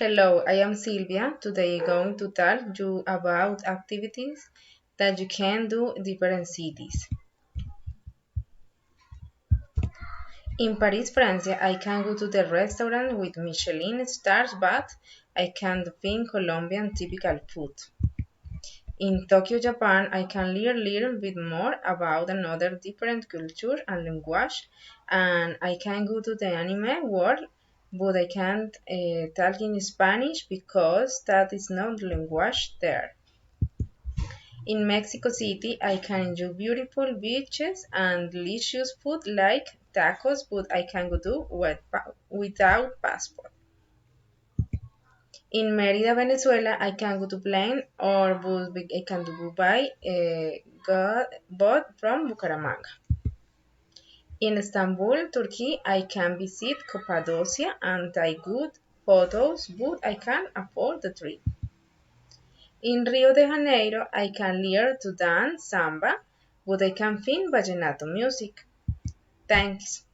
Hello, I am Silvia. Today I'm going to tell you about activities that you can do in different cities. In Paris, France, I can go to the restaurant with Michelin stars, but I can't find Colombian typical food. In Tokyo, Japan, I can learn a little bit more about another different culture and language, and I can go to the anime world, but I can't talk in Spanish because that is not the language there. In Mexico City, I can enjoy beautiful beaches and delicious food like tacos, but I can go to without passport. In Mérida, Venezuela, I can go to plane or bus. I can do by boat from Bucaramanga. In Istanbul, Turkey, I can visit Cappadocia and take good photos, but I can't afford the trip. In Rio de Janeiro, I can learn to dance samba, but I can find vallenato music. Thanks.